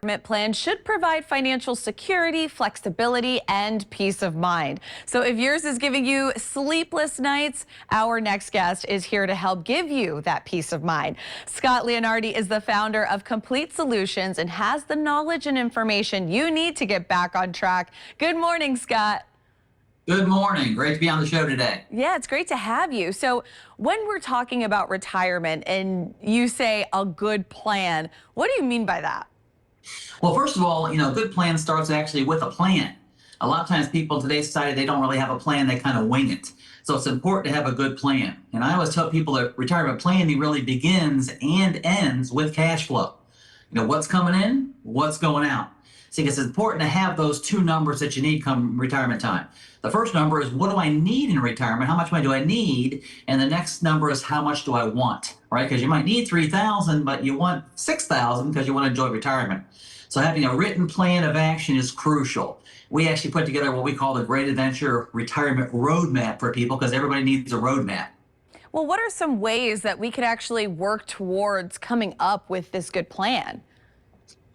retirement plan should provide financial security, flexibility, and peace of mind. So if yours is giving you sleepless nights, our next guest is here to help give you that peace of mind. Scott Leonardi is the founder of Complete Solutions and has the knowledge and information you need to get back on track. Good morning, Scott. Good morning. Great to be on the show today. Yeah, it's great to have you. So when we're talking about retirement and you say a good plan, what do you mean by that? Well, first of all, a good plan starts actually with a plan. A lot of times people in today's society, they don't really have a plan. They kind of wing it. So it's important to have a good plan. And I always tell people that retirement planning really begins and ends with cash flow. What's coming in, what's going out. See, it's important to have those two numbers that you need come retirement time. The first number is what do I need in retirement? How much money do I need? And the next number is how much do I want, right? Because you might need $3,000, but you want $6,000 because you want to enjoy retirement. So having a written plan of action is crucial. We actually put together what we call the Great Adventure Retirement Roadmap for people because everybody needs a roadmap. Well, what are some ways that we could actually work towards coming up with this good plan?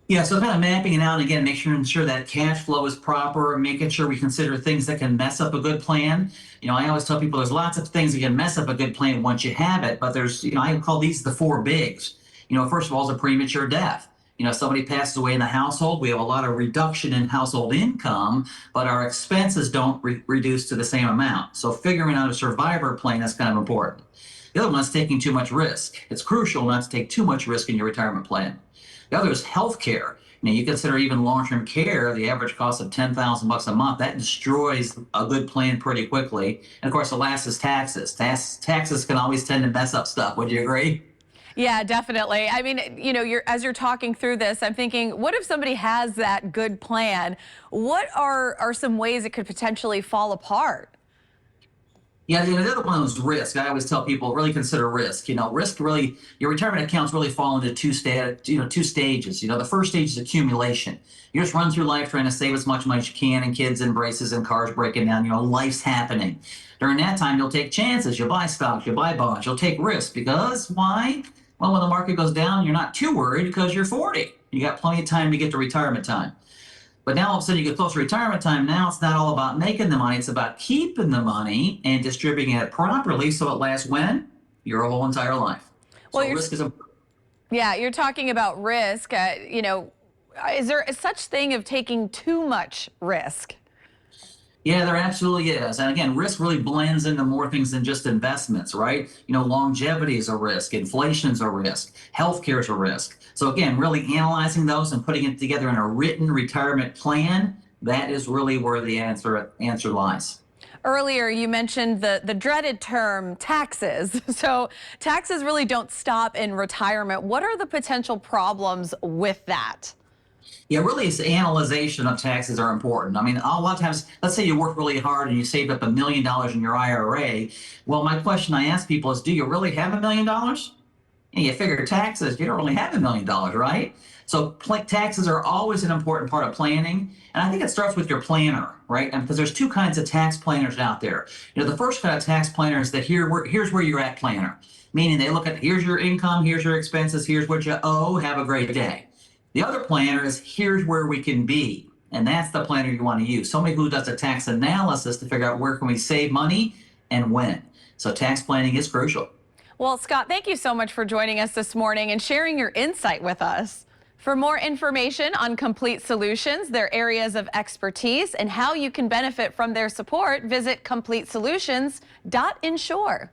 Yeah, so kind of mapping it out, and again, ensure that cash flow is proper, making sure we consider things that can mess up a good plan. I always tell people there's lots of things that can mess up a good plan once you have it, but there's, I call these the four bigs. First of all is a premature death. Somebody passes away in the household, we have a lot of reduction in household income, but our expenses don't reduce to the same amount. So figuring out a survivor plan is kind of important. The other one is taking too much risk. It's crucial not to take too much risk in your retirement plan. The other is health care. You consider even long-term care, the average cost of $10,000 a month, that destroys a good plan pretty quickly. And of course, the last is taxes. Taxes can always tend to mess up stuff. Would you agree? Yeah, definitely. I mean, as you're talking through this, I'm thinking, what if somebody has that good plan? What are some ways it could potentially fall apart? Yeah, the other one is risk. I always tell people really consider risk. Risk really, your retirement accounts really fall into two stages. The first stage is accumulation. You just run through life trying to save as much money as you can, and kids and braces and cars breaking down. Life's happening. During that time, you'll take chances. You'll buy stocks, you'll buy bonds, you'll take risks. Because why? Well, when the market goes down, you're not too worried because you're 40. You got plenty of time to get to retirement time. But now all of a sudden you get close to retirement time. Now it's not all about making the money. It's about keeping the money and distributing it properly so it lasts when? Your whole entire life. Well, so risk is important. Yeah, you're talking about risk. Is there a such thing of taking too much risk? Yeah, there absolutely is. And again, risk really blends into more things than just investments, right? Longevity is a risk, inflation is a risk, healthcare is a risk. So again, really analyzing those and putting it together in a written retirement plan, that is really where the answer lies. Earlier, you mentioned the dreaded term taxes. So taxes really don't stop in retirement. What are the potential problems with that? Yeah, really, it's the analyzation of taxes are important. I mean, a lot of times, let's say you work really hard and you saved up $1 million in your IRA. Well, my question I ask people is, do you really have $1 million? And you figure taxes, you don't really have $1 million, right? So taxes are always an important part of planning. And I think it starts with your planner, right? Because there's two kinds of tax planners out there. The first kind of tax planner is the here's where you're at planner, meaning they look at here's your income, here's your expenses, here's what you owe, have a great day. The other planner is here's where we can be, and that's the planner you want to use. Somebody who does a tax analysis to figure out where can we save money and when. So tax planning is crucial. Well, Scott, thank you so much for joining us this morning and sharing your insight with us. For more information on Complete Solutions, their areas of expertise, and how you can benefit from their support, visit CompleteSolutions.insure.